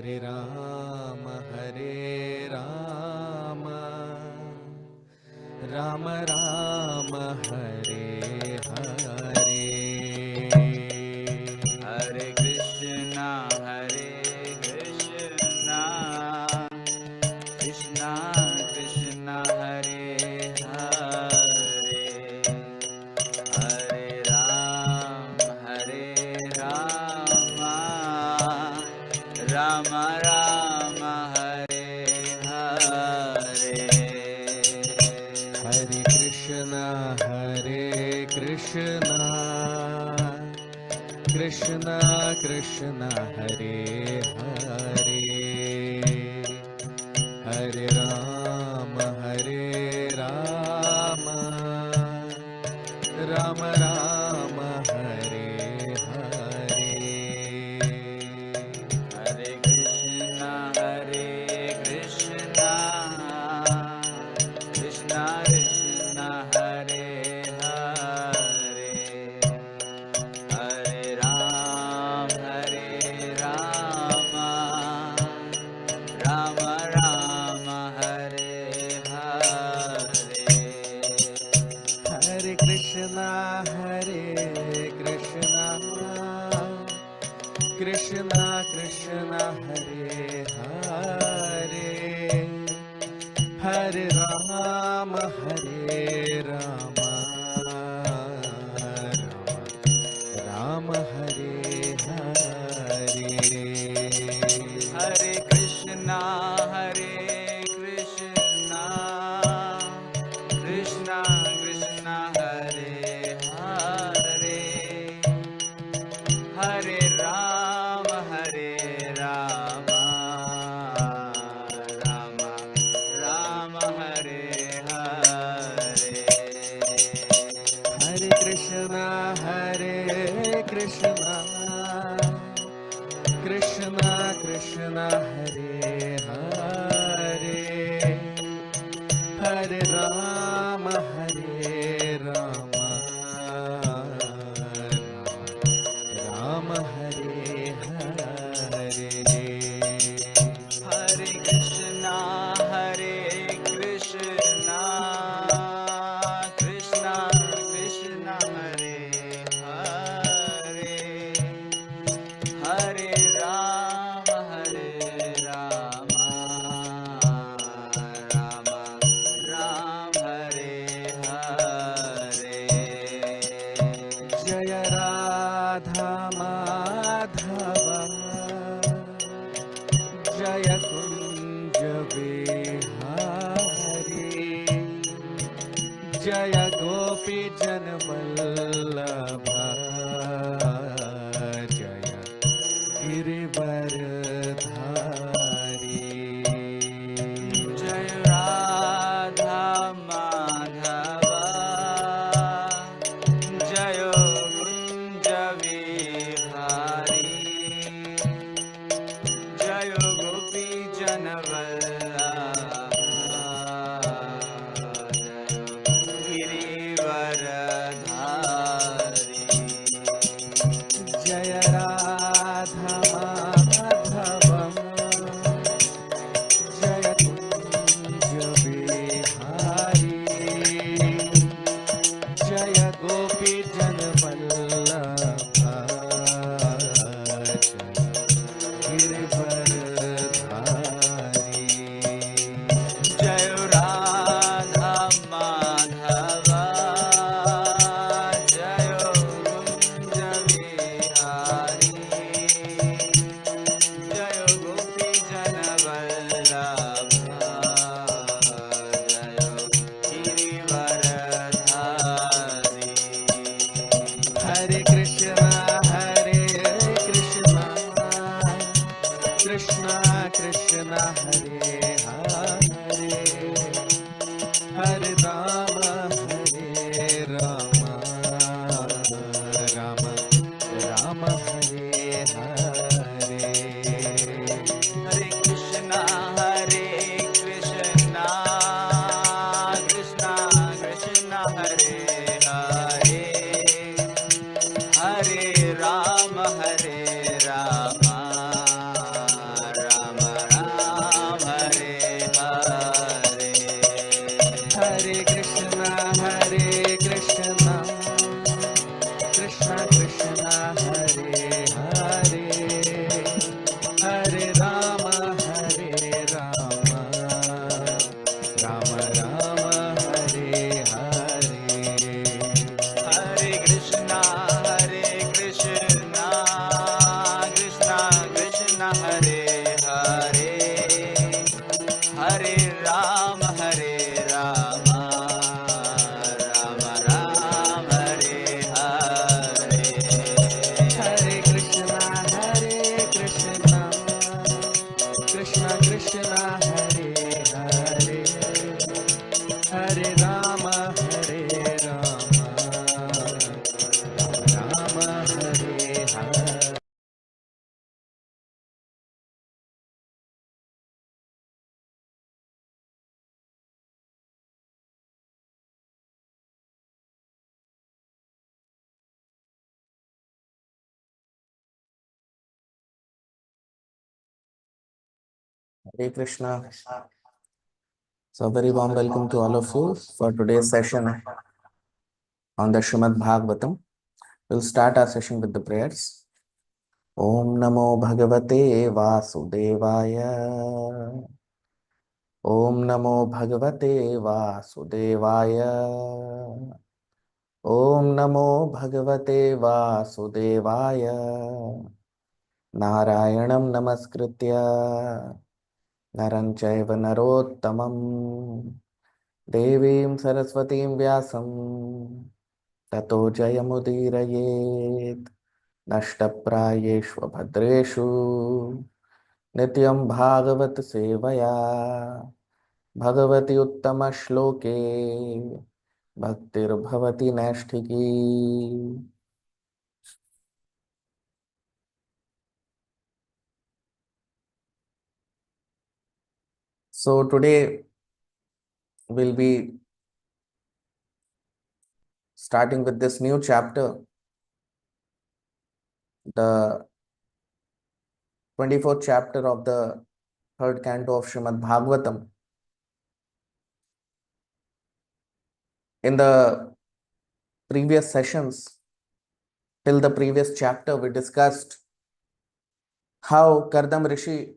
Hare Rama, Rama Rama, Hare Hare. Hare Krishna, Krishna Krishna, Hare Hare, Hare Rama, Rama Rama, Hare Hare. Hare Krishna, Krishna Krishna, Hare Hare, Hare Rama, Rama Rama, Hare Hare. Hare Krishna, Krishna Krishna, Hare Hare, Hare Rama, Rama Rama, Hare Hare. Hare Krishna, Krishna Krishna, Hare Hare, Hare Rama, Rama Rama, Hare Hare. Hare Krishna, Krishna Krishna, Hare Hare, Hare Rama, Rama Rama, Hare Hare. Hare Krishna, Krishna Krishna, Hare Hare, Hare Rama, Rama Rama, Hare Hare. Hare Krishna, Krishna Krishna, Hare Hare, Hare Rama, Rama Rama, Hare Hare. Jaya Radha Madhava, Jaya Kunja Vihari, Jaya Gopi Jana Vallabha, Jaya Girivaradhari. Jai Radha Madhava, Jayo Kunja Vihari, Jayo Gopi Jana Vallabha, Girivaradhari. Jaya Radha Madhavam, Jaya Kunja Vihari, Jaya Gopi Jana Vallabha, Girivaradhari. Jayo Radha Madhava, Jayo Kunja Vihari, Jayo Gopi Jana Vallabha, Jayo Girivaradhari. Hare Krishna, Krishna Krishna, Hare Hare, Hare Rama, Rama Rama Rama, Hare Hare. Hare Krishna, Krishna Krishna, Hare Hare, Hare Rama, Rama Hey Krishna. So very warm welcome to all of you for today's session on the Srimad Bhagavatam. We'll start our session with the prayers. Om Namo Bhagavate Vasudevaya. Om Namo Bhagavate Vasudevaya. Om Namo Bhagavate Vasudevaya. Narayanam Namaskritya Naram Chaiva Narottamam Devim Saraswatim Vyasam Tato Jayamudiraye Nashtaprayeshva Bhadreshu Nityam Bhagavat Sevaya Bhagavati Uttama Shloke Bhaktir Bhavati Nashtiki. So today we'll be starting with this new chapter, the 24th chapter of the third canto of Srimad Bhagavatam. In the previous sessions, till the previous chapter, we discussed how Kardam Rishi,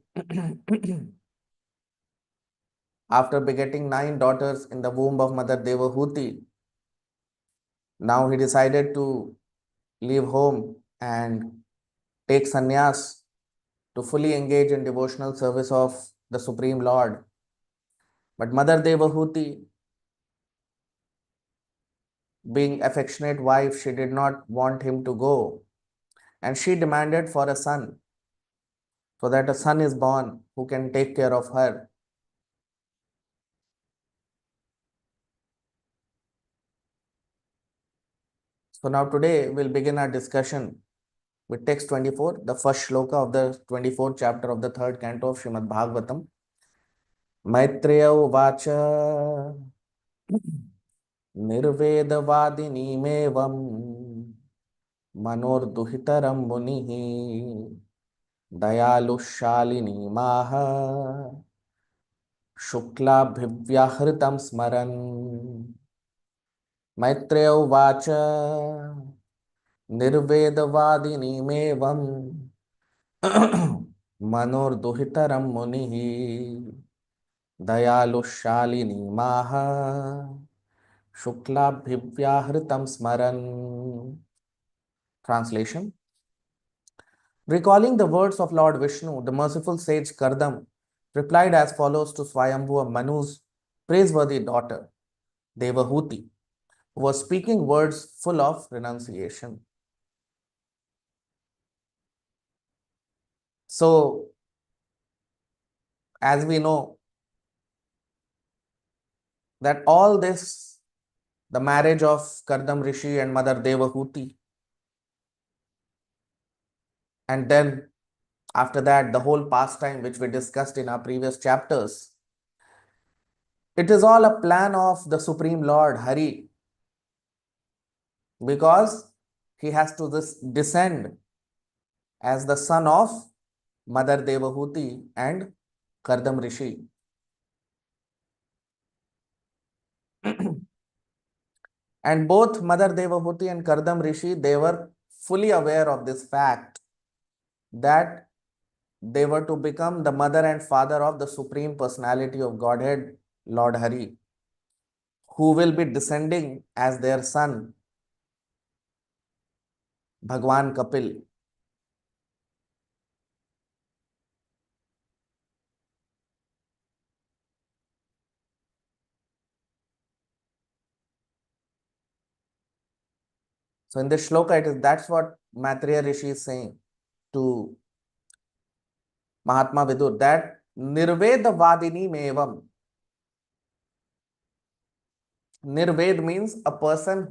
after begetting 9 daughters in the womb of Mother Devahuti, now he decided to leave home and take sannyas to fully engage in devotional service of the Supreme Lord. But Mother Devahuti, being affectionate wife, she did not want him to go, and she demanded for a son, so that a son is born who can take care of her. So now today we'll begin our discussion with text 24, the first shloka of the 24th chapter of the third canto of Srimad Bhagavatam. Maitreya Uvacha Nirvedavadinimevam Manorduhitaram Munihi Dayalushalini Maha Shuklabhivyahritam Smaran. Maitreya Uvacha Nirvedavadinimevam Manorduhitaram Munihi Dayalushalini Maha Shuklabhivyahritam Smaran. Translation. Recalling the words of Lord Vishnu, the merciful sage Kardam replied as follows to Swayambhuva Manu's praiseworthy daughter, Devahuti, who was speaking words full of renunciation. So, as we know, that all this, the marriage of Kardam Rishi and Mother Devahuti, and then after that, the whole pastime which we discussed in our previous chapters, it is all a plan of the Supreme Lord Hari, because he has to descend as the son of Mother Devahuti and Kardam Rishi. And both Mother Devahuti and Kardam Rishi, they were fully aware of this fact that they were to become the mother and father of the Supreme Personality of Godhead, Lord Hari, who will be descending as their son, Bhagwan Kapil. So in this shloka, that's what Maitreya Rishi is saying to Mahatma Vidur, that Nirveda Vadini Mevam. Nirved means a person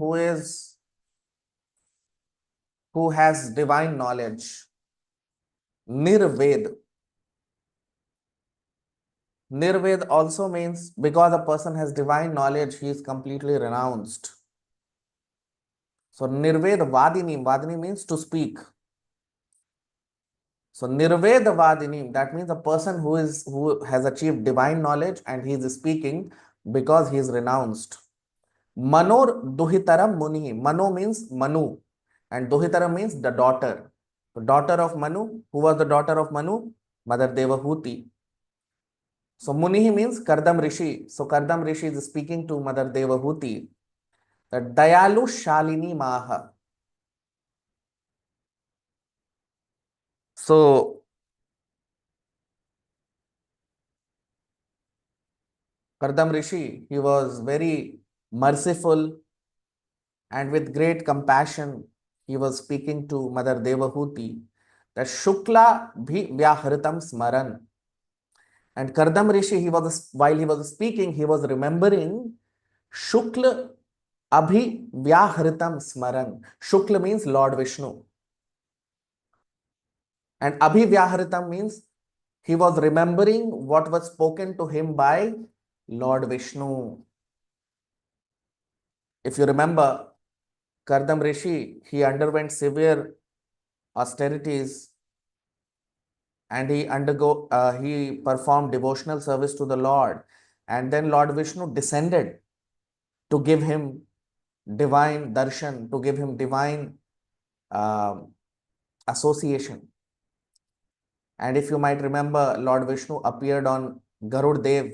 who has divine knowledge. Nirved. Nirved also means because a person has divine knowledge, he is completely renounced. So Nirved Vadini means to speak. So So Nirvedavadini, that means a person who has achieved divine knowledge and he is speaking because he is renounced. Manor Duhitaram Muni. Mano means Manu and Duhitaram means the daughter. The daughter of Manu. Who was the daughter of Manu? Mother Devahuti. So Munihi means Kardam Rishi. So Kardam Rishi is speaking to Mother Devahuti that Dayalu Shalini Maha. So Kardam Rishi, he was very merciful and with great compassion, he was speaking to Mother Devahuti that Shukla bhi vyahritam smaran. And Kardam Rishi, while he was speaking, he was remembering Shukla abhi vyahritam smaran. Shukla means Lord Vishnu. And abhi vyahritam means he was remembering what was spoken to him by Lord Vishnu. If you remember, Kardam Rishi, he underwent severe austerities and he performed devotional service to the Lord. And then Lord Vishnu descended to give him divine darshan, to give him divine association. And if you might remember, Lord Vishnu appeared on Garud Dev,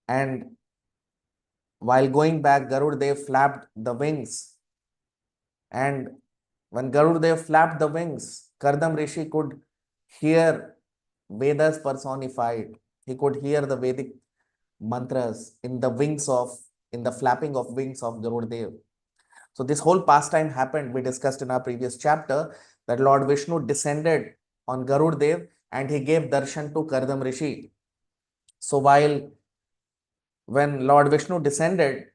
and while going back, Garud Dev flapped the wings. And when Garud Dev flapped the wings, Kardam Rishi could hear Vedas personified. He could hear the Vedic mantras in the flapping of wings of Garud Dev. So this whole pastime happened. We discussed in our previous chapter that Lord Vishnu descended on Garud Dev and he gave darshan to Kardam Rishi. So when Lord Vishnu descended,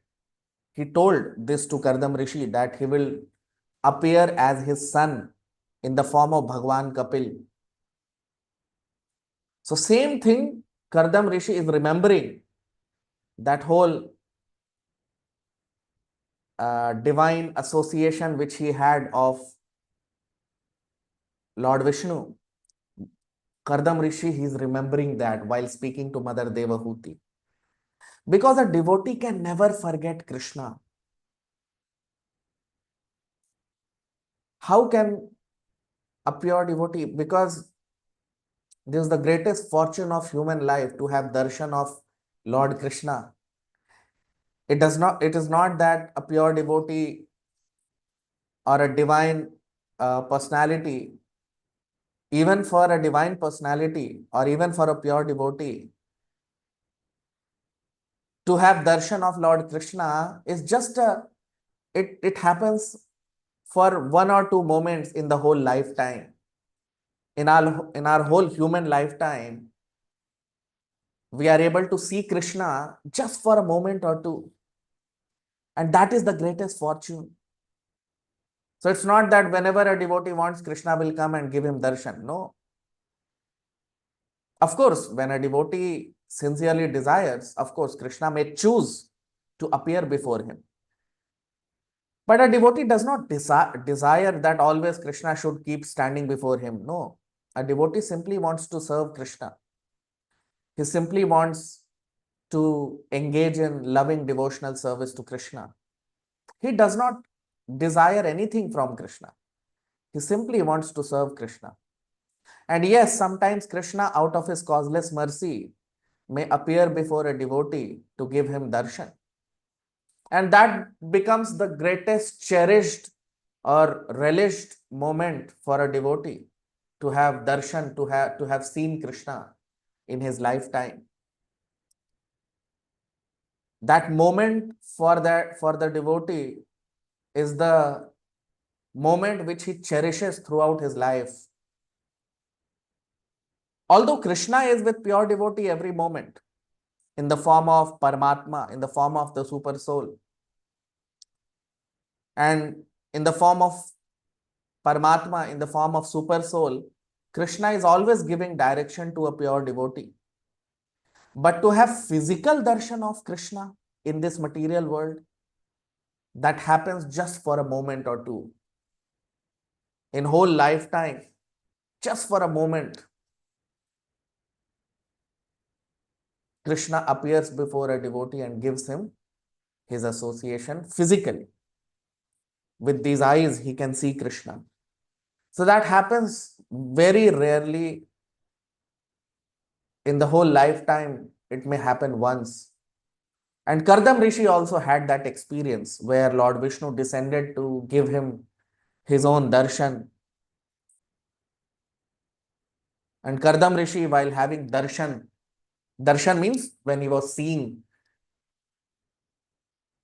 he told this to Kardam Rishi that he will appear as his son in the form of Bhagwan Kapil. So same thing, Kardam Rishi is remembering that whole divine association which he had of Lord Vishnu. Kardam Rishi, he is remembering that while speaking to Mother Devahuti. Because a devotee can never forget Krishna. How can a pure devotee? Because this is the greatest fortune of human life, to have darshan of Lord Krishna. It is not that a pure devotee or a divine personality, even for a divine personality or even for a pure devotee, to have darshan of Lord Krishna is just it happens for 1 or 2 moments in the whole lifetime. In our whole human lifetime, we are able to see Krishna just for a moment or two. And that is the greatest fortune. So it's not that whenever a devotee wants, Krishna will come and give him darshan. No. Of course, when a devotee sincerely desires, of course, Krishna may choose to appear before him. But a devotee does not desire that always Krishna should keep standing before him. No. A devotee simply wants to serve Krishna. He simply wants to engage in loving devotional service to Krishna. He does not desire anything from Krishna. He simply wants to serve Krishna. And yes, sometimes Krishna, out of his causeless mercy, may appear before a devotee to give him darshan. And that becomes the greatest cherished or relished moment for a devotee, to have darshan, to have seen Krishna in his lifetime. That moment for the devotee is the moment which he cherishes throughout his life. Although Krishna is with pure devotee every moment, in the form of Paramatma, in the form of the super soul, and in the form of Paramatma, in the form of super soul, Krishna is always giving direction to a pure devotee. But to have physical darshan of Krishna in this material world, that happens just for a moment or two. In whole lifetime, just for a moment, Krishna appears before a devotee and gives him his association physically. With these eyes, he can see Krishna. So that happens very rarely in the whole lifetime. It may happen once. And Kardam Rishi also had that experience where Lord Vishnu descended to give him his own darshan. And Kardam Rishi, while having darshan, darshan means when he was seeing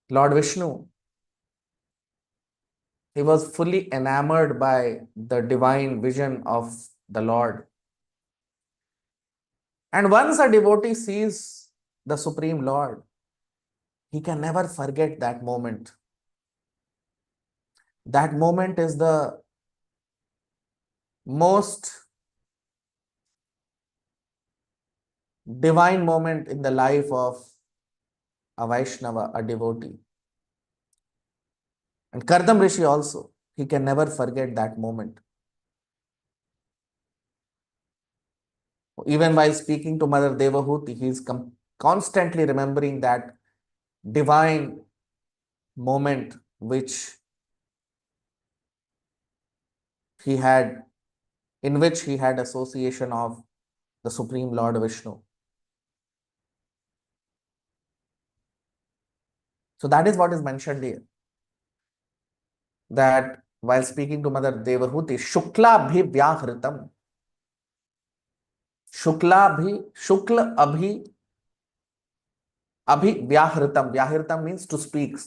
Lord Vishnu, he was fully enamored by the divine vision of the Lord. And once a devotee sees the Supreme Lord, he can never forget that moment. That moment is the most divine moment in the life of a Vaishnava, a devotee. And Kardam Rishi also, he can never forget that moment. Even while speaking to Mother Devahuti, he is constantly remembering that divine moment which he had, in which he had association of the Supreme Lord Vishnu. So that is what is mentioned here. That while speaking to Mother Devahuti, Shukla bhi vyahritam. Shukla bhi, Shukla abhi vyahritam. Vyahritam means to speak.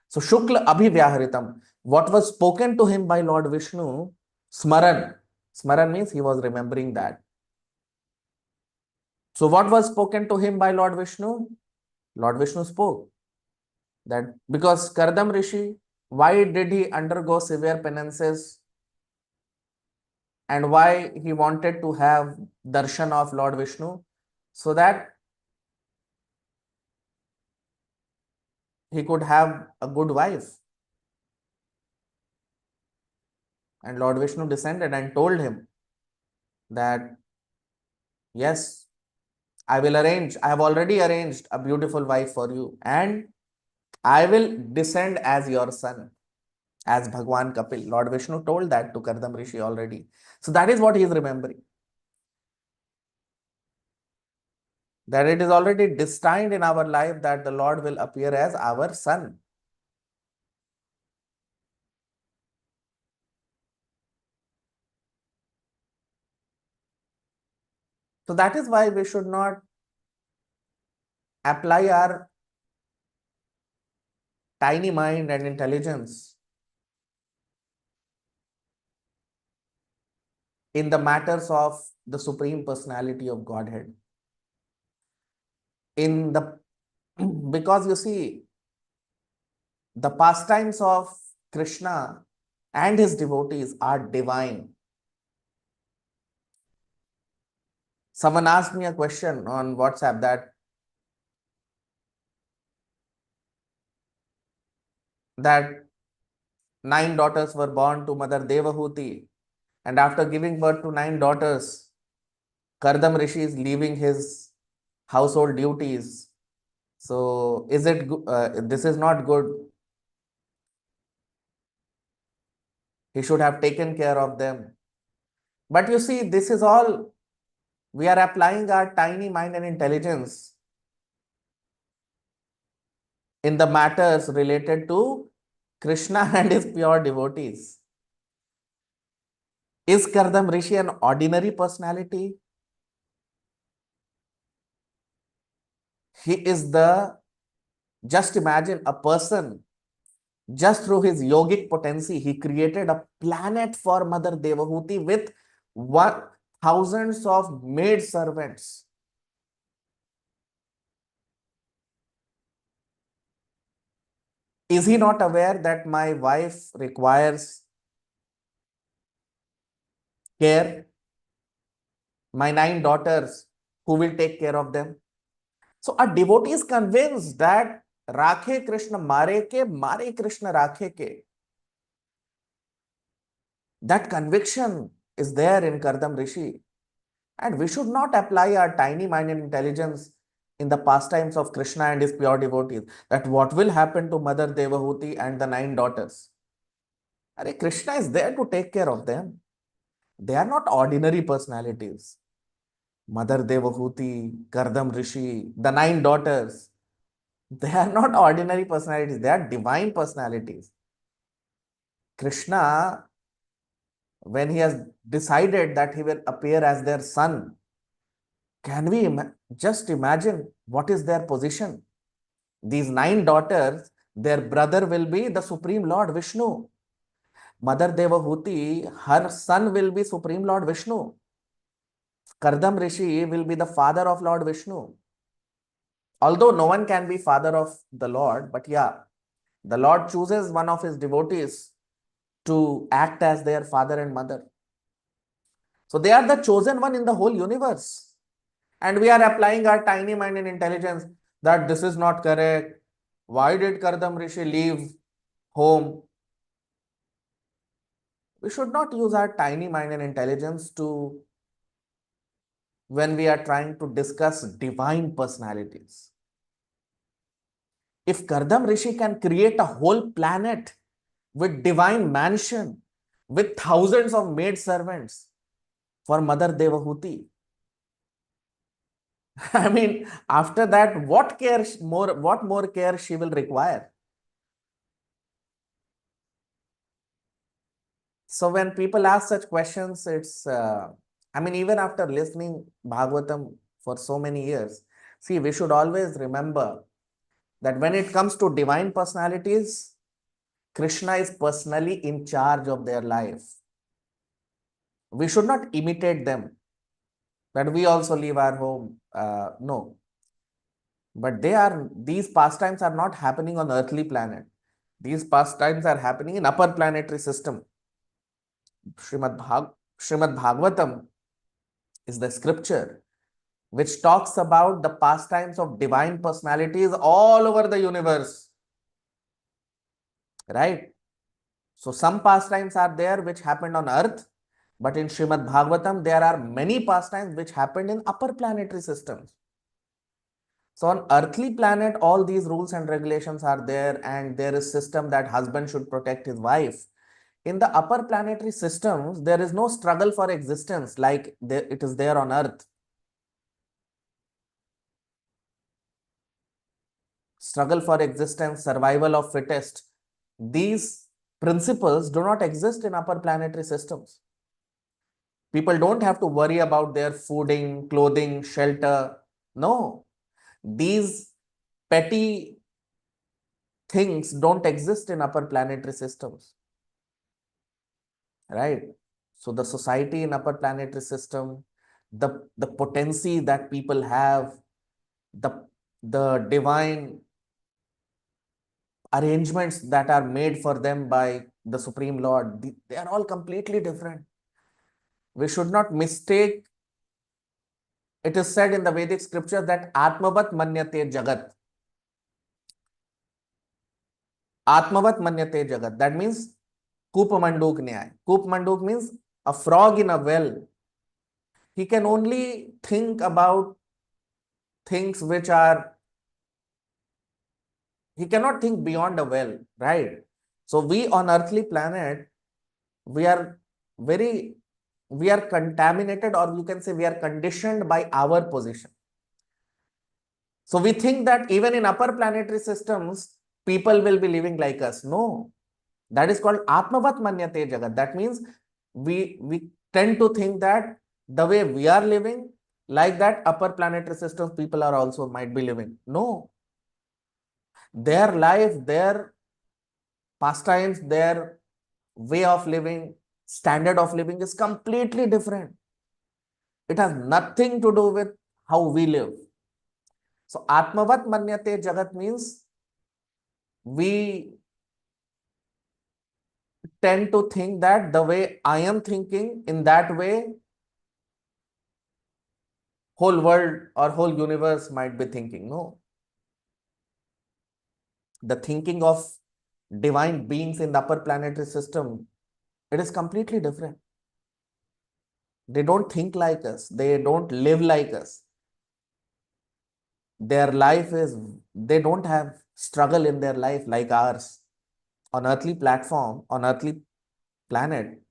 So Shukla abhi vyahritam. What was spoken to him by Lord Vishnu, Smaran. Smaran means he was remembering that. So what was spoken to him by Lord Vishnu? Lord Vishnu spoke that because Kardam Rishi, why did he undergo severe penances and why he wanted to have darshan of Lord Vishnu? So that he could have a good wife. And Lord Vishnu descended and told him that, yes, I will arrange, I have already arranged a beautiful wife for you, and I will descend as your son, as Bhagwan Kapil. Lord Vishnu told that to Kardam Rishi already. So that is what he is remembering. That it is already destined in our life that the Lord will appear as our son. So that is why we should not apply our tiny mind and intelligence in the matters of the Supreme Personality of Godhead. Because you see, the pastimes of Krishna and his devotees are divine. Someone asked me a question on WhatsApp that 9 daughters were born to Mother Devahuti, and after giving birth to 9 daughters, Kardam Rishi is leaving his household duties. So is it this is not good? He should have taken care of them. But you see, this is all, we are applying our tiny mind and intelligence in the matters related to Krishna and his pure devotees. Is Kardam Rishi an ordinary personality? He is just imagine a person, just through his yogic potency, he created a planet for Mother Devahuti with thousands of maid servants. Is he not aware that my wife requires care? My 9 daughters, who will take care of them? So a devotee is convinced that Rakhe Krishna Mare Krishna Rakhe ke. That conviction is there in Kardam Rishi. And we should not apply our tiny mind and intelligence in the pastimes of Krishna and his pure devotees, that what will happen to Mother Devahuti and the 9 daughters. Krishna is there to take care of them. They are not ordinary personalities. Mother Devahuti, Kardam Rishi, the 9 daughters, they are not ordinary personalities. They are divine personalities. Krishna, when he has decided that he will appear as their son, can we just imagine what is their position? These 9 daughters, their brother will be the Supreme Lord Vishnu. Mother Devahuti, her son will be Supreme Lord Vishnu. Kardam Rishi will be the father of Lord Vishnu. Although no one can be father of the Lord, but yeah, the Lord chooses one of his devotees to act as their father and mother. So they are the chosen one in the whole universe. And we are applying our tiny mind and intelligence that this is not correct. Why did Kardam Rishi leave home? We should not use our tiny mind and intelligence to when we are trying to discuss divine personalities. If Kardam Rishi can create a whole planet with divine mansion, with thousands of maid servants for Mother Devahuti, I mean, after that, what more care she will require? So when people ask such questions, it's, I mean, even after listening Bhagavatam for so many years, see, we should always remember that when it comes to divine personalities, Krishna is personally in charge of their life. We should not imitate them, that we also leave our home. No. But these pastimes are not happening on earthly planet. These pastimes are happening in upper planetary system. Srimad Bhagavatam is the scripture which talks about the pastimes of divine personalities all over the universe. Right? So some pastimes are there which happened on earth, but in Srimad Bhagavatam, there are many pastimes which happened in upper planetary systems. So on earthly planet, all these rules and regulations are there, and there is system that husband should protect his wife. In the upper planetary systems, there is no struggle for existence like it is there on earth. Struggle for existence, survival of fittest. These principles do not exist in upper planetary systems. People don't have to worry about their fooding, clothing, shelter. No, these petty things don't exist in upper planetary systems, right? So the society in upper planetary system, the potency that people have, the divine arrangements that are made for them by the Supreme Lord, they are all completely different. We should not mistake. It is said in the Vedic scripture that Atmavat Manyate Jagat. Atmavat Manyate Jagat. That means Kupamanduk Nyay. Kupamanduk means a frog in a well. He can only think about things which are, he cannot think beyond a well, right? So we on earthly planet, we are contaminated, or you can say we are conditioned by our position. So we think that even in upper planetary systems, people will be living like us. No, that is called Atmavat Manyate Jagat. That means we tend to think that the way we are living, like that upper planetary systems people are also might be living. No, their life, their pastimes, their way of living, standard of living is completely different. It has nothing to do with how we live. So Atmavat Manyate Jagat means we tend to think that the way I am thinking, in that way, whole world or whole universe might be thinking. No. The thinking of divine beings in the upper planetary system, it is completely different. They don't think like us. They don't live like us. Their life is, they don't have struggle in their life like ours. On earthly platform, on earthly planet,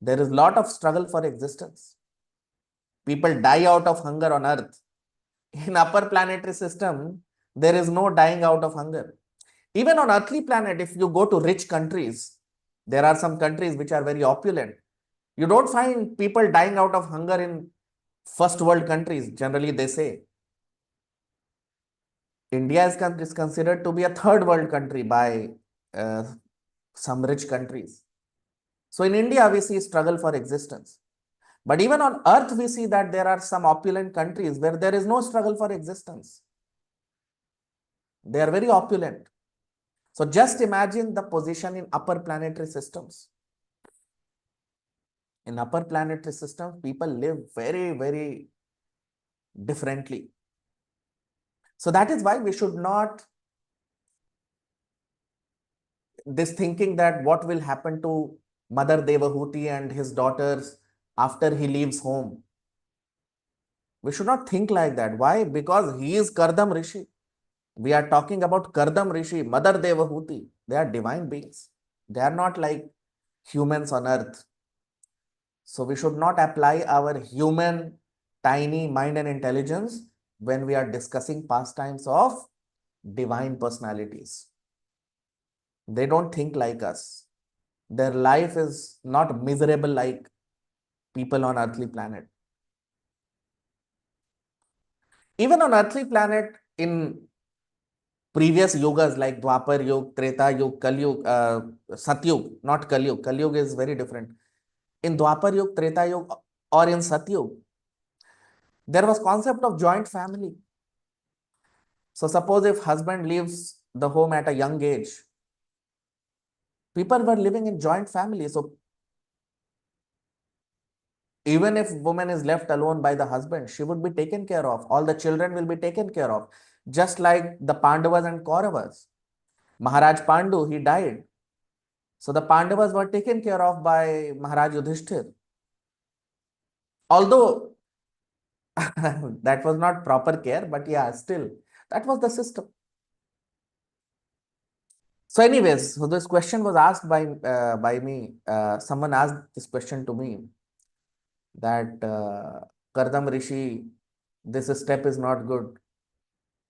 there is lot of struggle for existence. People die out of hunger on earth. In upper planetary system, there is no dying out of hunger. Even on earthly planet, if you go to rich countries, there are some countries which are very opulent. You don't find people dying out of hunger in first world countries. Generally, they say India is considered to be a third world country by uh, some rich countries. So in India, we see struggle for existence. But even on earth, we see that there are some opulent countries where there is no struggle for existence. They are very opulent. So just imagine the position in upper planetary systems. In upper planetary systems, people live very, very differently. So that is why we should not, this thinking that what will happen to Mother Devahuti and his daughters after he leaves home. We should not think like that. Why? Because he is Kardam Rishi. We are talking about Kardam Rishi, Mother Devahuti. They are divine beings. They are not like humans on earth. So we should not apply our human tiny mind and intelligence when we are discussing pastimes of divine personalities. They don't think like us. Their life is not miserable like people on earthly planet. Even on earthly planet, in previous yugas like Dwapar Yug, Treta Yug, Kali Yug, Satyug, not Kali Yug. Kali Yug is very different. In Dwapar Yug, Treta Yug, or in Satyug, there was concept of joint family. So suppose if husband leaves the home at a young age, people were living in joint family. So even if woman is left alone by the husband, she would be taken care of. All the children will be taken care of. Just like the Pandavas and Kauravas. Maharaj Pandu, he died. So the Pandavas were taken care of by Maharaj Yudhishthir. Although that was not proper care, but yeah, still, that was the system. So anyways, so this question was asked by me. Someone asked this question to me that Kardam Rishi, this step is not good.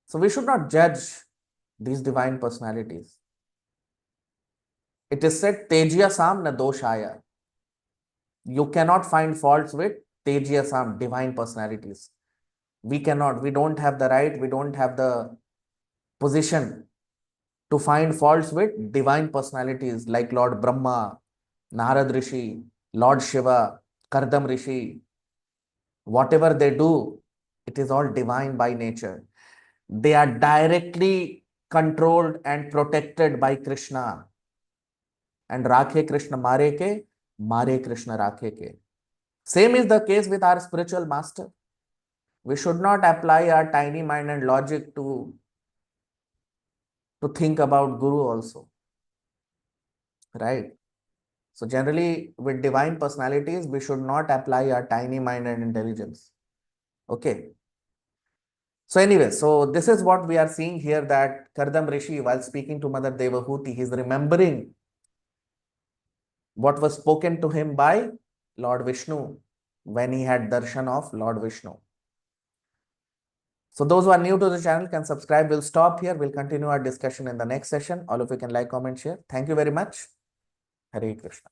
So we should not judge these divine personalities. It is said, Tejiya Sam na doshaya. You cannot find faults with Tejiya Sam, divine personalities. We cannot, we don't have the right, we don't have the position to find faults with divine personalities like Lord Brahma, Narad Rishi, Lord Shiva, Kardam Rishi. Whatever they do, it is all divine by nature. They are directly controlled and protected by Krishna. And Rakhe Krishna Mare Krishna Rakhe ke. Same is the case with our spiritual master. We should not apply our tiny mind and logic to think about Guru also. Right? So generally with divine personalities, we should not apply our tiny mind and intelligence. Okay. So anyway, so this is what we are seeing here, that Kardam Rishi, while speaking to Mother Devahuti, he is remembering what was spoken to him by Lord Vishnu when he had darshan of Lord Vishnu. So those who are new to the channel can subscribe. We'll stop here. We'll continue our discussion in the next session. All of you can like, comment, share. Thank you very much. Hare Krishna.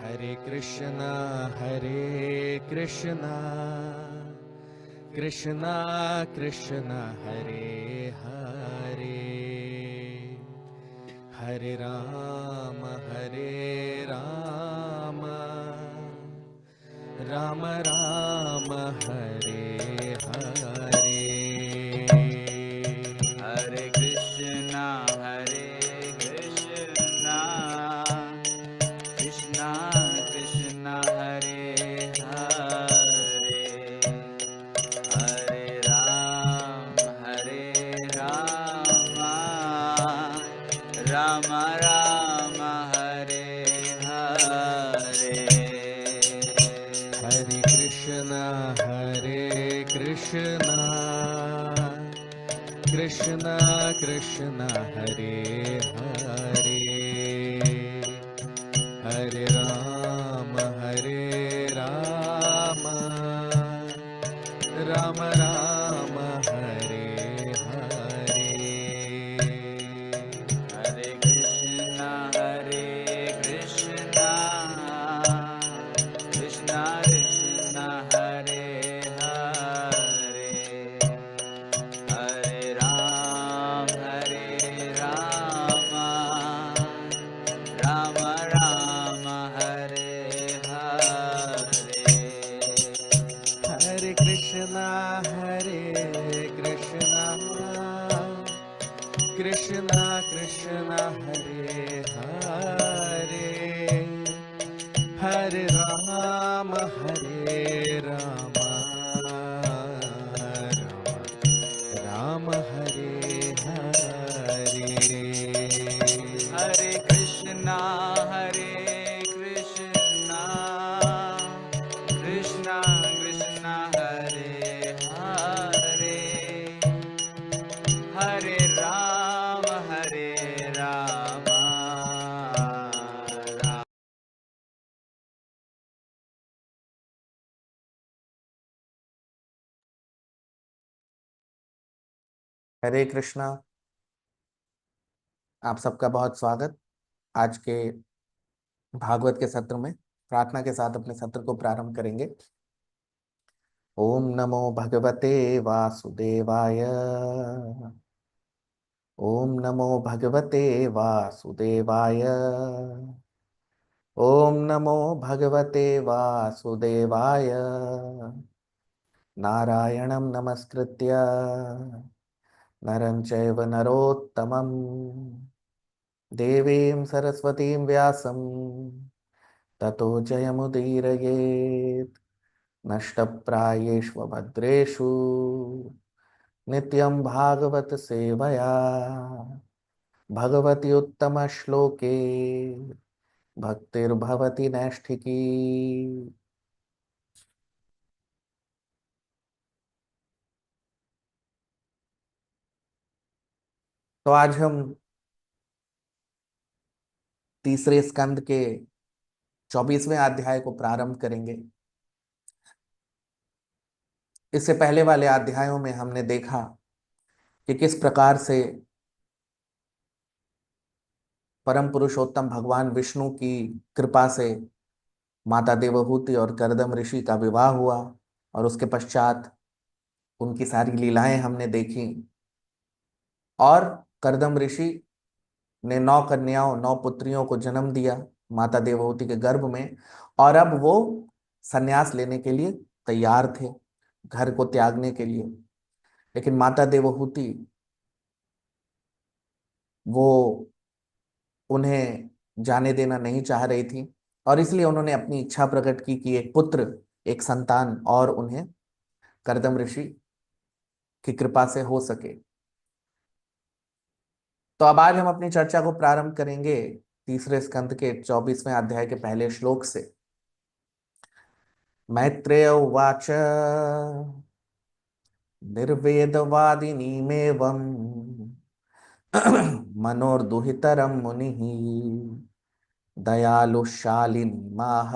Hare Krishna, Hare Krishna, Krishna Krishna, Hare Hare, Hare Rama, Hare Rama, Rama Rama, Hare Hare. Hare Krishna, Krishna Krishna, Hare Hare, Hare Ram, Hare Krishna Krishna Hare Hare, Hare Ram Ram Ram Hare Hare. Hare Krishna, Krishna Krishna, Hare Hare, Hare Ram, Ram Ram, Hare Hare. Hare Krishna Krishna Krishna Hare Hare, Hare Ram Ram Hare Hare. Hare Krishna, Krishna Krishna, Hare Hare, Hare Ram, Ram हरे कृष्णा। आप सबका बहुत स्वागत। आज के भागवत के सत्र में प्रार्थना के साथ अपने सत्र को प्रारंभ करेंगे। ओम नमो भगवते वासुदेवाय। ओम नमो भगवते वासुदेवाय। ओम नमो भगवते वासुदेवाय। नारायणं नमस्कृत्य नरं चैव नरोत्तमं देवीं सरस्वतीं व्यासं ततो जयमुदीरयेत्। नष्टप्रायेष्वभद्रेषु नित्यं भागवत सेवया भगवति उत्तमश्लोके भक्तिर्भवति नैष्ठिकी। तो आज हम तीसरे स्कंद के 24वें अध्याय को प्रारंभ करेंगे। इससे पहले वाले अध्यायों में हमने देखा कि किस प्रकार से परम पुरुषोत्तम भगवान विष्णु की कृपा से माता देवहूति और करदम ऋषि का विवाह हुआ और उसके पश्चात उनकी सारी लीलाएं हमने देखी। और करदम ऋषि ने 9 कन्याओं 9 पुत्रियों को जन्म दिया माता देवहूति के गर्भ में। और अब वो संन्यास लेने के लिए तैयार थे, घर को त्यागने के लिए। लेकिन माता देवहूति वो उन्हें जाने देना नहीं चाह रही थी और इसलिए उन्होंने अपनी इच्छा प्रकट की कि एक पुत्र, एक संतान और उन्हें करदम ऋषि की कृपा से हो सके। तो अब आज हम अपनी चर्चा को प्रारंभ करेंगे तीसरे स्कंद के 24वें अध्याय के पहले श्लोक से। मैत्रेय उवाच निर्वेदवादिनीमेवम् मनोर्दुहितरं मुनिः दयालुशालिनी माह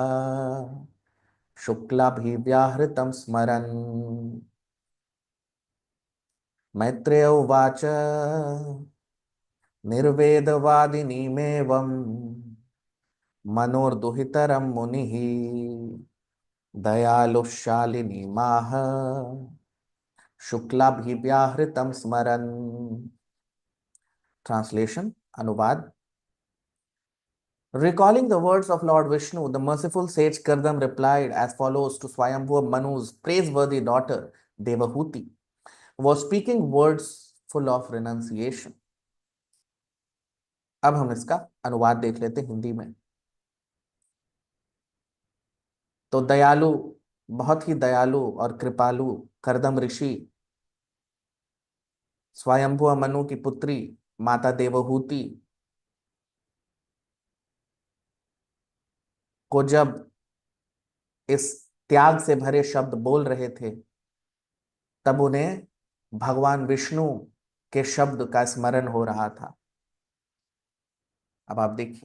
शुक्लाभिव्याहृतं स्मरन्। मैत्रेय उवाच निर्वेदवादिनीमेवम् मनोर्दुहितरं मुनिः दयालुशालिनी माह शुक्लाभिव्याहृतं स्मरन्। ट्रांसलेशन, अनुवाद। Recalling the words of Lord Vishnu, the merciful sage Kardam replied as follows to Swayambhuva Manu's praiseworthy daughter Devahuti, who was speaking words full of renunciation. अब हम इसका अनुवाद देख लेते हैं हिंदी में। तो दयालु, बहुत ही दयालु और कृपालु करदम ऋषि स्वयंभुव मनु की पुत्री माता देवहूति को जब इस त्याग से भरे शब्द बोल रहे थे तब उन्हें भगवान विष्णु के शब्द का स्मरण हो रहा था। अब आप देखिए,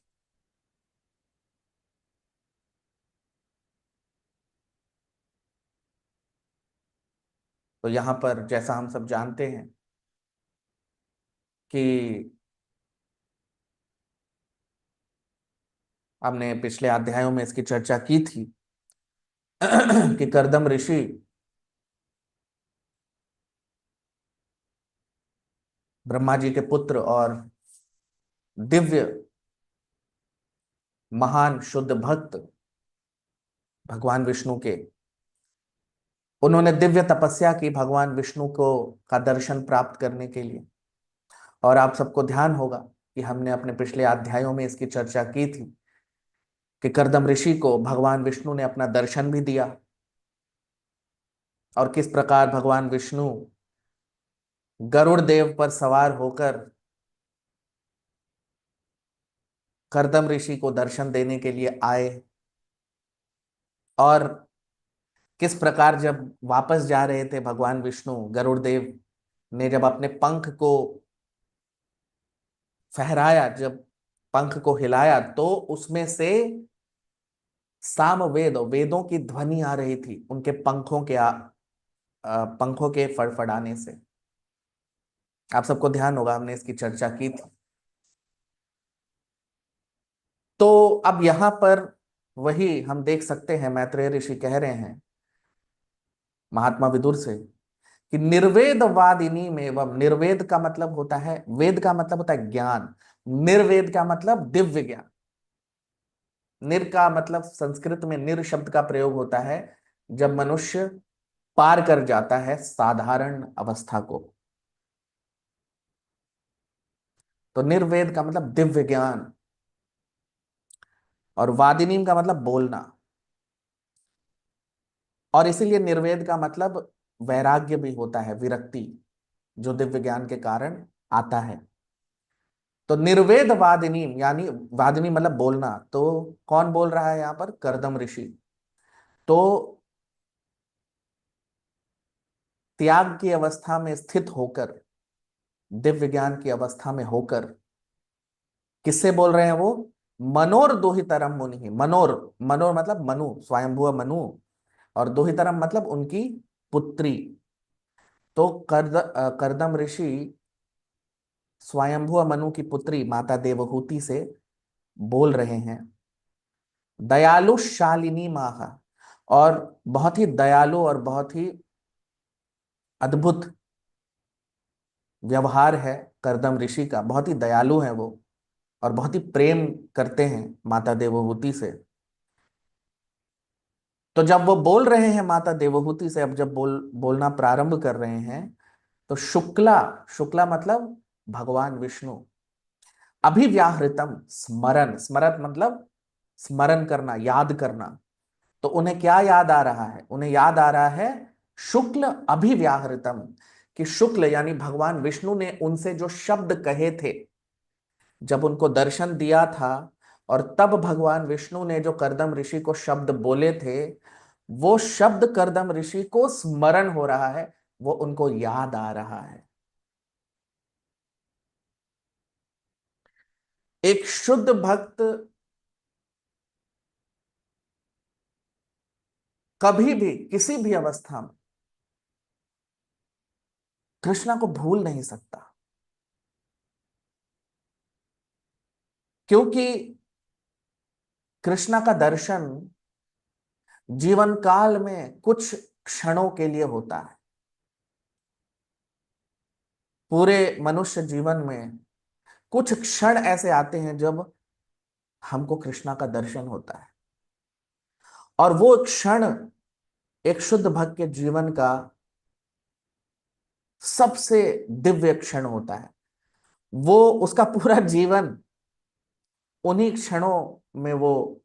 तो यहां पर जैसा हम सब जानते हैं कि हमने पिछले अध्यायों में इसकी चर्चा की थी कि कर्दम ऋषि ब्रह्मा जी के पुत्र और दिव्य महान शुद्ध भक्त भगवान विष्णु के, उन्होंने दिव्य तपस्या की भगवान विष्णु को का दर्शन प्राप्त करने के लिए। और आप सबको ध्यान होगा कि हमने अपने पिछले अध्यायों में इसकी चर्चा की थी कि कर्दम ऋषि को भगवान विष्णु ने अपना दर्शन भी दिया, और किस प्रकार भगवान विष्णु गरुड़ देव पर सवार होकर कर्दम ऋषि को दर्शन देने के लिए आए, और किस प्रकार जब वापस जा रहे थे भगवान विष्णु, गरुड़ देव ने जब अपने पंख को फहराया, जब पंख को हिलाया, तो उसमें से साम वेद, वेदों की ध्वनि आ रही थी उनके पंखों के फड़फड़ाने से। आप सबको ध्यान होगा, हमने इसकी चर्चा की थी। तो अब यहां पर वही हम देख सकते हैं, मैत्रेय ऋषि कह रहे हैं महात्मा विदुर से कि निर्वेदवादिनी में, एवं निर्वेद का मतलब होता है, वेद का मतलब होता है ज्ञान, निर्वेद का मतलब दिव्य ज्ञान। निर का मतलब संस्कृत में निर शब्द का प्रयोग होता है जब मनुष्य पार कर जाता है साधारण अवस्था को। तो निर्वेद का मतलब दिव्य ज्ञान, और वादिनीम का मतलब बोलना, और इसीलिए निर्वेद का मतलब वैराग्य भी होता है, विरक्ति, जो दिव्य ज्ञान के कारण आता है। तो निर्वेद वादिनीम, यानी वादिनी मतलब बोलना, तो कौन बोल रहा है यहाँ पर? कर्दम ऋषि। तो त्याग की अवस्था में स्थित होकर, दिव्य ज्ञान की अवस्था में होकर, किससे बोल रहे हैं वो? मनोर दोहितरम मुनि। मनोर, मनोर मतलब मनु, स्वयंभुव मनु, और दोहितरम मतलब उनकी पुत्री। तो कर्दम ऋषि स्वयंभुव मनु की पुत्री माता देवहूति से बोल रहे हैं, दयालु शालिनी माह, और बहुत ही दयालु और बहुत ही अद्भुत व्यवहार है कर्दम ऋषि का, बहुत ही दयालु है वो, और बहुत ही प्रेम करते हैं माता देवहूति से। तो जब वो बोल रहे हैं माता देवहूति से, अब जब बोलना प्रारंभ कर रहे हैं, तो शुक्ला, शुक्ला मतलब भगवान विष्णु, अभिव्याहृतम स्मरण, स्मरण मतलब स्मरण करना, याद करना। तो उन्हें क्या याद आ रहा है? उन्हें याद आ रहा है शुक्ल अभिव्याहृतम, कि शुक्ल यानी भगवान विष्णु ने उनसे जो शब्द कहे थे, जब उनको दर्शन दिया था, और तब भगवान विष्णु ने जो कर्दम ऋषि को शब्द बोले थे, वो शब्द कर्दम ऋषि को स्मरण हो रहा है, वो उनको याद आ रहा है। एक शुद्ध भक्त कभी भी किसी भी अवस्था में कृष्णा को भूल नहीं सकता, क्योंकि कृष्णा का दर्शन जीवन काल में कुछ क्षणों के लिए होता है। पूरे मनुष्य जीवन में कुछ क्षण ऐसे आते हैं जब हमको कृष्णा का दर्शन होता है, और वो क्षण एक शुद्ध भक्त के जीवन का सबसे दिव्य क्षण होता है। वो उसका पूरा जीवन उन्हीं क्षणों में, वो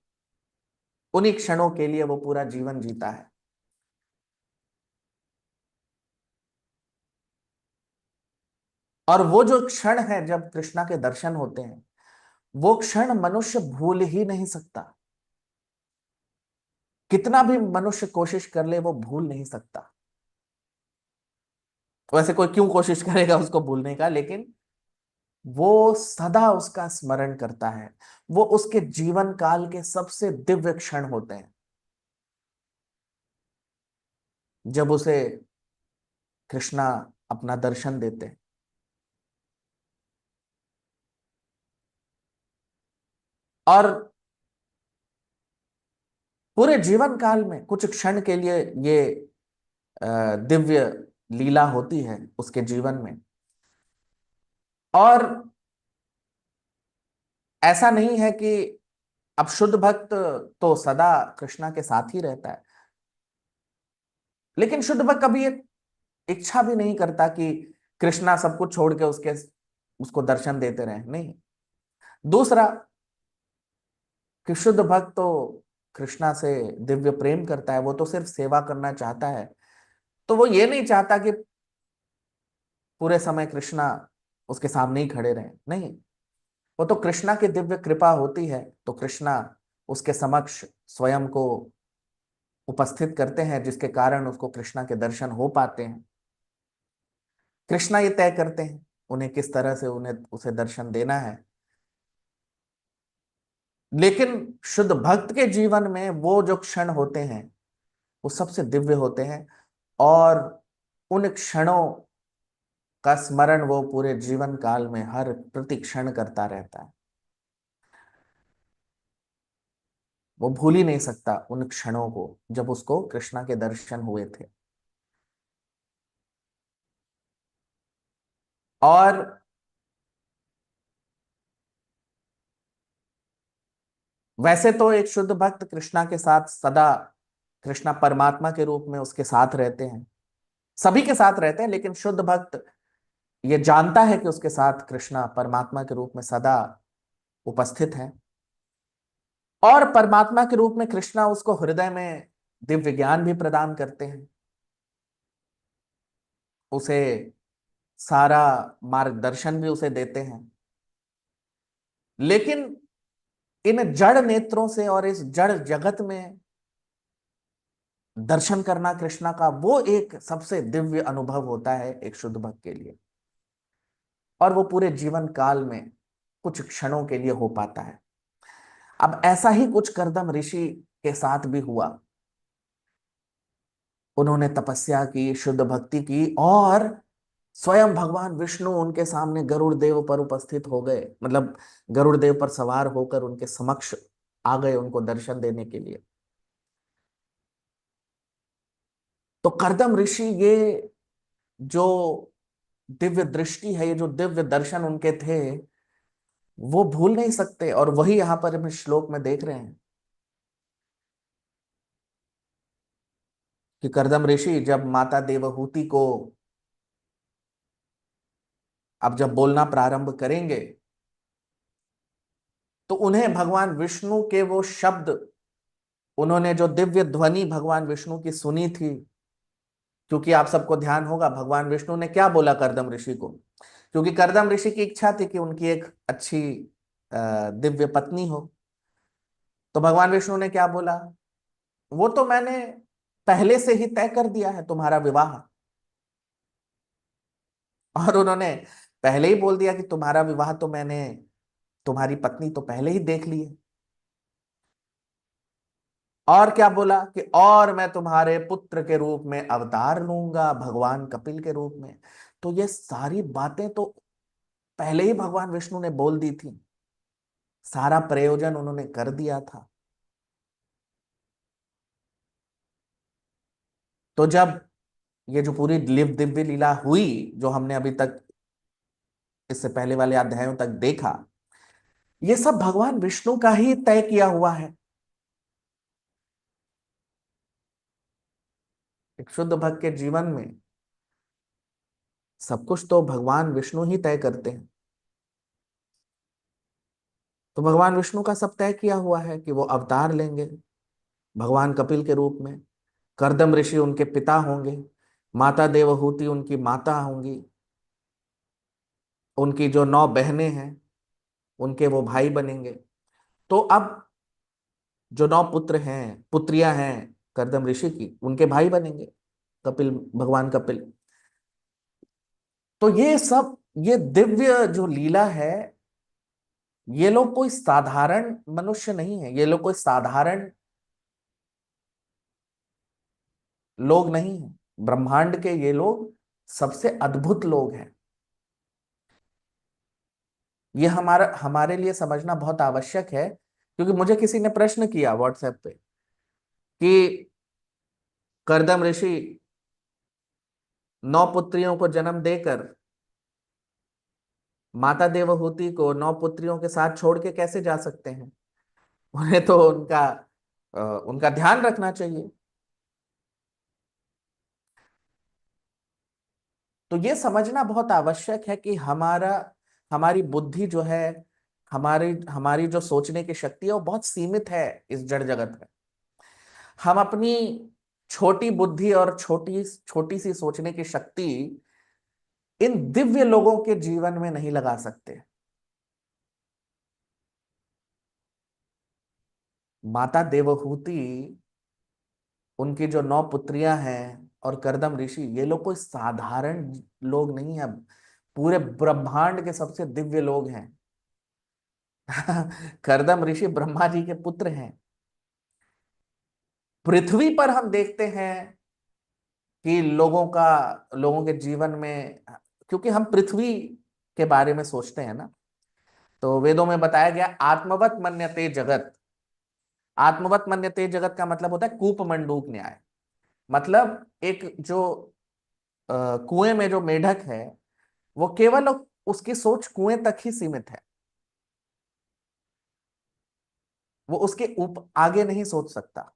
उन्हीं क्षणों के लिए वो पूरा जीवन जीता है। और वो जो क्षण है जब कृष्णा के दर्शन होते हैं, वो क्षण मनुष्य भूल ही नहीं सकता। कितना भी मनुष्य कोशिश कर ले, वो भूल नहीं सकता। वैसे कोई क्यों कोशिश करेगा उसको भूलने का, लेकिन वो सदा उसका स्मरण करता है। वो उसके जीवन काल के सबसे दिव्य क्षण होते हैं, जब उसे कृष्णा अपना दर्शन देते हैं। और पूरे जीवन काल में कुछ क्षण के लिए ये दिव्य लीला होती है उसके जीवन में। और ऐसा नहीं है कि अब शुद्ध भक्त तो सदा कृष्णा के साथ ही रहता है, लेकिन शुद्ध भक्त कभी ये इच्छा भी नहीं करता कि कृष्णा सब कुछ छोड़ के उसको दर्शन देते रहे, नहीं। दूसरा कि शुद्ध भक्त तो कृष्णा से दिव्य प्रेम करता है, वो तो सिर्फ सेवा करना चाहता है। तो वो ये नहीं चाहता कि पूरे समय कृष्णा उसके सामने ही खड़े रहें, नहीं। वो तो कृष्णा की दिव्य कृपा होती है तो कृष्णा उसके समक्ष स्वयं को उपस्थित करते हैं, जिसके कारण उसको कृष्णा के दर्शन हो पाते हैं। कृष्णा ये तय करते हैं उन्हें किस तरह से उन्हें उसे दर्शन देना है। लेकिन शुद्ध भक्त के जीवन में वो जो क्षण होते हैं वो सबसे दिव्य होते हैं, और उन क्षणों का स्मरण वो पूरे जीवन काल में हर प्रति क्षण करता रहता है। वो भूल ही नहीं सकता उन क्षणों को जब उसको कृष्णा के दर्शन हुए थे। और वैसे तो एक शुद्ध भक्त कृष्णा के साथ सदा, कृष्णा परमात्मा के रूप में उसके साथ रहते हैं, सभी के साथ रहते हैं, लेकिन शुद्ध भक्त ये जानता है कि उसके साथ कृष्णा परमात्मा के रूप में सदा उपस्थित है। और परमात्मा के रूप में कृष्णा उसको हृदय में दिव्य ज्ञान भी प्रदान करते हैं, उसे सारा मार्गदर्शन भी उसे देते हैं। लेकिन इन जड़ नेत्रों से और इस जड़ जगत में दर्शन करना कृष्णा का वो एक सबसे दिव्य अनुभव होता है एक शुद्ध भक्त के लिए, और वो पूरे जीवन काल में कुछ क्षणों के लिए हो पाता है। अब ऐसा ही कुछ कर्दम ऋषि के साथ भी हुआ। उन्होंने तपस्या की, शुद्ध भक्ति की, और स्वयं भगवान विष्णु उनके सामने गरुड़ देव पर उपस्थित हो गए, मतलब गरुड़ देव पर सवार होकर उनके समक्ष आ गए उनको दर्शन देने के लिए। तो कर्दम ऋषि ये जो दिव्य दृष्टि है, ये जो दिव्य दर्शन उनके थे, वो भूल नहीं सकते। और वही यहां पर हम इस श्लोक में देख रहे हैं कि कर्दम ऋषि जब माता देवहूति को अब जब बोलना प्रारंभ करेंगे, तो उन्हें भगवान विष्णु के वो शब्द, उन्होंने जो दिव्य ध्वनि भगवान विष्णु की सुनी थी, क्योंकि आप सबको ध्यान होगा भगवान विष्णु ने क्या बोला कर्दम ऋषि को, क्योंकि कर्दम ऋषि की इच्छा थी कि उनकी एक अच्छी दिव्य पत्नी हो। तो भगवान विष्णु ने क्या बोला, वो तो मैंने पहले से ही तय कर दिया है तुम्हारा विवाह। और उन्होंने पहले ही बोल दिया कि तुम्हारा विवाह तो मैंने, तुम्हारी पत्नी तो पहले ही देख ली है। और क्या बोला कि और मैं तुम्हारे पुत्र के रूप में अवतार लूंगा, भगवान कपिल के रूप में। तो ये सारी बातें तो पहले ही भगवान विष्णु ने बोल दी थी, सारा प्रयोजन उन्होंने कर दिया था। तो जब ये जो पूरी दिव्य लीला हुई, जो हमने अभी तक इससे पहले वाले अध्यायों तक देखा, ये सब भगवान विष्णु का ही तय किया हुआ है। एक शुद्ध भक्त के जीवन में सब कुछ तो भगवान विष्णु ही तय करते हैं। तो भगवान विष्णु का सब तय किया हुआ है कि वो अवतार लेंगे भगवान कपिल के रूप में, कर्दम ऋषि उनके पिता होंगे, माता देवहूति उनकी माता होंगी, उनकी जो 9 बहनें हैं उनके वो भाई बनेंगे। तो अब जो 9 पुत्र हैं, पुत्रियां हैं कर्दम ऋषि की, उनके भाई बनेंगे कपिल, भगवान कपिल। तो ये दिव्य जो लीला है, ये लोग कोई साधारण मनुष्य नहीं है, ये लोग कोई साधारण लोग नहीं है। ब्रह्मांड के ये लोग सबसे अद्भुत लोग हैं। ये हमारे लिए समझना बहुत आवश्यक है, क्योंकि मुझे किसी ने प्रश्न किया व्हाट्सएप पे कि करदम ऋषि 9 पुत्रियों को जन्म देकर माता देवहूति को 9 पुत्रियों के साथ छोड़ के कैसे जा सकते हैं? उन्हें तो उनका ध्यान रखना चाहिए। तो ये समझना बहुत आवश्यक है कि हमारी बुद्धि जो है, हमारी हमारी जो सोचने की शक्ति है, वो बहुत सीमित है इस जड़ जगत में। हम अपनी छोटी बुद्धि और छोटी छोटी सी सोचने की शक्ति इन दिव्य लोगों के जीवन में नहीं लगा सकते। माता देवहूति, उनकी जो 9 पुत्रियां हैं, और करदम ऋषि, ये लोग कोई साधारण लोग नहीं है, पूरे ब्रह्मांड के सबसे दिव्य लोग हैं। करदम ऋषि ब्रह्मा जी के पुत्र हैं। पृथ्वी पर हम देखते हैं कि लोगों के जीवन में, क्योंकि हम पृथ्वी के बारे में सोचते हैं ना, तो वेदों में बताया गया आत्मवत मन्यते जगत। आत्मवत मन्यते जगत का मतलब होता है कूप मंडूक न्याय। मतलब एक जो कुएं में जो मेढक है, वो केवल उसकी सोच कुएं तक ही सीमित है, वो उसके आगे नहीं सोच सकता।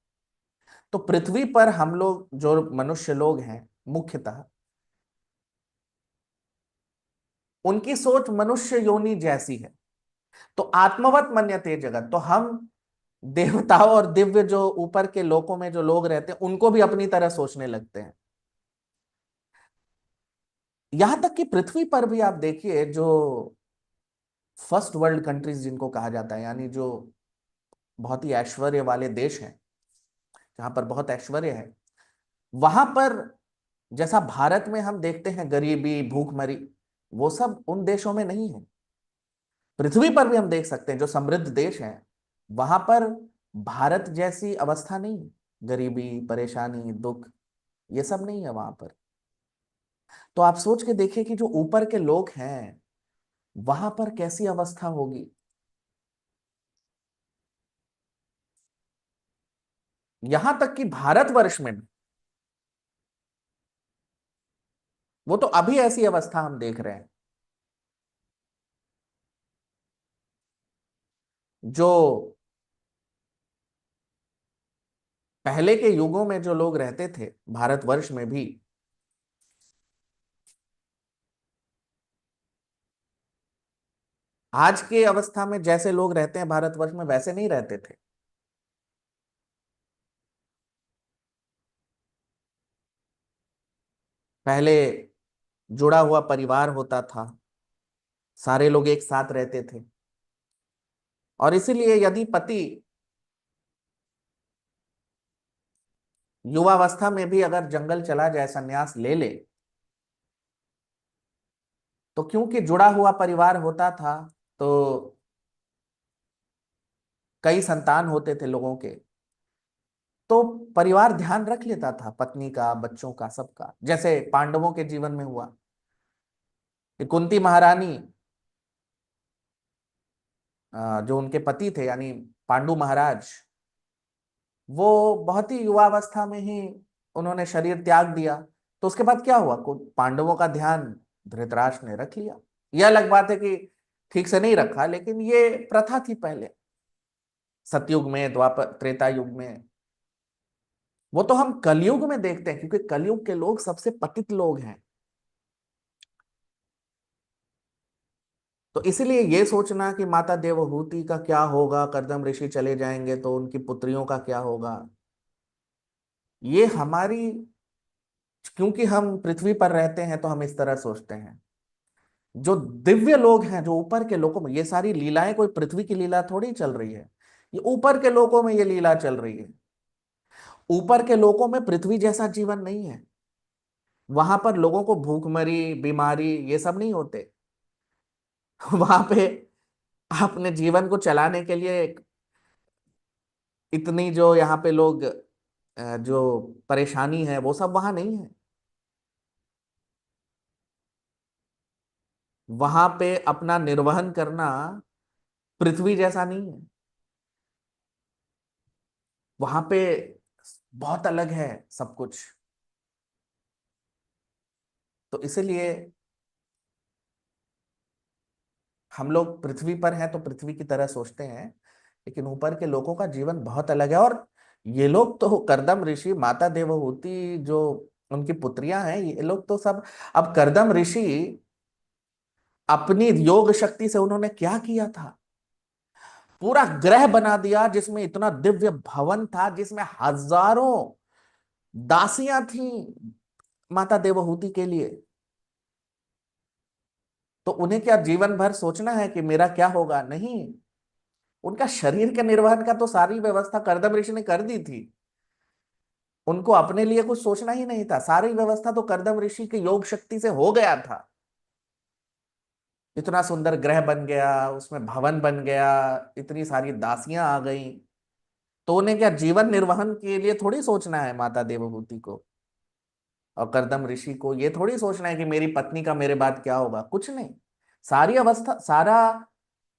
तो पृथ्वी पर हम लोग जो मनुष्य लोग हैं, मुख्यतः उनकी सोच मनुष्य योनि जैसी है। तो आत्मवत मन्यते जगत, तो हम देवताओं और दिव्य जो ऊपर के लोकों में जो लोग रहते हैं, उनको भी अपनी तरह सोचने लगते हैं। यहां तक कि पृथ्वी पर भी आप देखिए, जो फर्स्ट वर्ल्ड कंट्रीज जिनको कहा जाता है, यानी जो बहुत ही ऐश्वर्य वाले देश हैं, जहां पर बहुत ऐश्वर्य है, वहां पर जैसा भारत में हम देखते हैं गरीबी, भूखमरी, वो सब उन देशों में नहीं है। पृथ्वी पर भी हम देख सकते हैं जो समृद्ध देश हैं, वहां पर भारत जैसी अवस्था नहीं है। गरीबी, परेशानी, दुख, ये सब नहीं है वहां पर। तो आप सोच के देखिए कि जो ऊपर के लोग हैं, वहां पर कैसी अवस्था होगी। यहां तक कि भारतवर्ष में भी, वो तो अभी ऐसी अवस्था हम देख रहे हैं। जो पहले के युगों में जो लोग रहते थे भारतवर्ष में भी, आज के अवस्था में जैसे लोग रहते हैं भारतवर्ष में, वैसे नहीं रहते थे। पहले जुड़ा हुआ परिवार होता था, सारे लोग एक साथ रहते थे, और इसीलिए यदि पति युवावस्था में भी अगर जंगल चला जाए, संन्यास ले ले, तो क्योंकि जुड़ा हुआ परिवार होता था, तो कई संतान होते थे लोगों के, तो परिवार ध्यान रख लेता था पत्नी का, बच्चों का, सबका। जैसे पांडवों के जीवन में हुआ कि कुंती महारानी, जो उनके पति थे यानी पांडु महाराज, वो बहुत ही युवावस्था में ही उन्होंने शरीर त्याग दिया। तो उसके बाद क्या हुआ, पांडवों का ध्यान धृतराष्ट्र ने रख लिया। यह अलग बात है कि ठीक से नहीं रखा, लेकिन ये प्रथा थी पहले, सतयुग में, द्वापर, त्रेता युग में। वो तो हम कलयुग में देखते हैं, क्योंकि कलयुग के लोग सबसे पतित लोग हैं। तो इसीलिए ये सोचना कि माता देवहूति का क्या होगा, करदम ऋषि चले जाएंगे तो उनकी पुत्रियों का क्या होगा, ये हमारी, क्योंकि हम पृथ्वी पर रहते हैं तो हम इस तरह सोचते हैं। जो दिव्य लोग हैं, जो ऊपर के लोगों में, ये सारी लीलाएं कोई पृथ्वी की लीला थोड़ी चल रही है, ये ऊपर के लोगों में ये लीला चल रही है। ऊपर के लोगों में पृथ्वी जैसा जीवन नहीं है। वहां पर लोगों को भूखमरी, बीमारी ये सब नहीं होते। वहां पे अपने जीवन को चलाने के लिए इतनी जो यहाँ पे लोग जो परेशानी है वो सब वहां नहीं है। वहां पे अपना निर्वहन करना पृथ्वी जैसा नहीं है। वहां पे बहुत अलग है सब कुछ। तो इसलिए हम लोग पृथ्वी पर हैं तो पृथ्वी की तरह सोचते हैं, लेकिन ऊपर के लोगों का जीवन बहुत अलग है। और ये लोग तो करदम ऋषि, माता देवहूति जो उनकी पुत्रियां हैं, ये लोग तो सब, अब करदम ऋषि अपनी योग शक्ति से उन्होंने क्या किया था, पूरा ग्रह बना दिया जिसमें इतना दिव्य भवन था, जिसमें हजारों दासियां थीं माता देवहूति के लिए। तो उन्हें क्या जीवन भर सोचना है कि मेरा क्या होगा? नहीं, उनका शरीर के निर्वहन का तो सारी व्यवस्था करदम ऋषि ने कर दी थी। उनको अपने लिए कुछ सोचना ही नहीं था, सारी व्यवस्था तो करदम ऋषि की योग शक्ति से हो गया था। इतना सुंदर ग्रह बन गया, उसमें भवन बन गया, इतनी सारी दासियां आ गई। तो उन्हें क्या जीवन निर्वहन के लिए थोड़ी सोचना है माता देवभूति को और करदम ऋषि को, ये थोड़ी सोचना है कि मेरी पत्नी का मेरे बाद क्या होगा? कुछ नहीं। सारी अवस्था, सारा,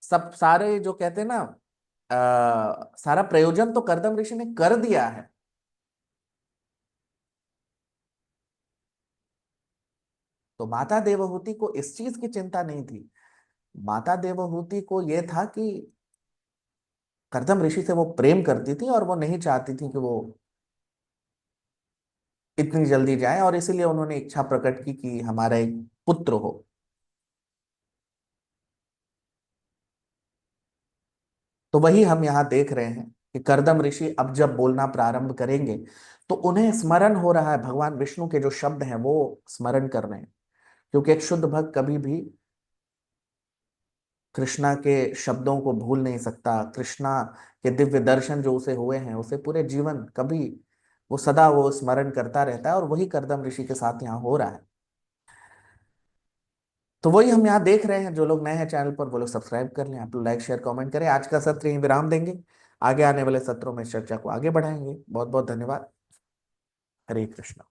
सब, सारे जो कहते हैं ना, सारा प्रयोजन तो करदम ऋषि ने कर दिया है। तो माता देवहूति को इस चीज की चिंता नहीं थी। माता देवहूति को यह था कि करदम ऋषि से वो प्रेम करती थी और वो नहीं चाहती थी कि वो इतनी जल्दी जाए, और इसीलिए उन्होंने इच्छा प्रकट की कि हमारा एक पुत्र हो। तो वही हम यहाँ देख रहे हैं कि करदम ऋषि अब जब बोलना प्रारंभ करेंगे तो उन्हें स्मरण हो रहा है, भगवान विष्णु के जो शब्द हैं वो स्मरण कर रहे हैं। क्योंकि एक शुद्ध भक्त कभी भी कृष्णा के शब्दों को भूल नहीं सकता। कृष्णा के दिव्य दर्शन जो उसे हुए हैं, उसे पूरे जीवन कभी, वो सदा वो स्मरण करता रहता है, और वही करदम ऋषि के साथ यहाँ हो रहा है। तो वही हम यहाँ देख रहे हैं। जो लोग नए हैं चैनल पर वो लोग सब्सक्राइब कर लें, आप लोग लाइक शेयर कमेंट करें। आज का सत्र यहीं विराम देंगे, आगे आने वाले सत्रों में इस चर्चा को आगे बढ़ाएंगे। बहुत बहुत धन्यवाद। हरे कृष्णा।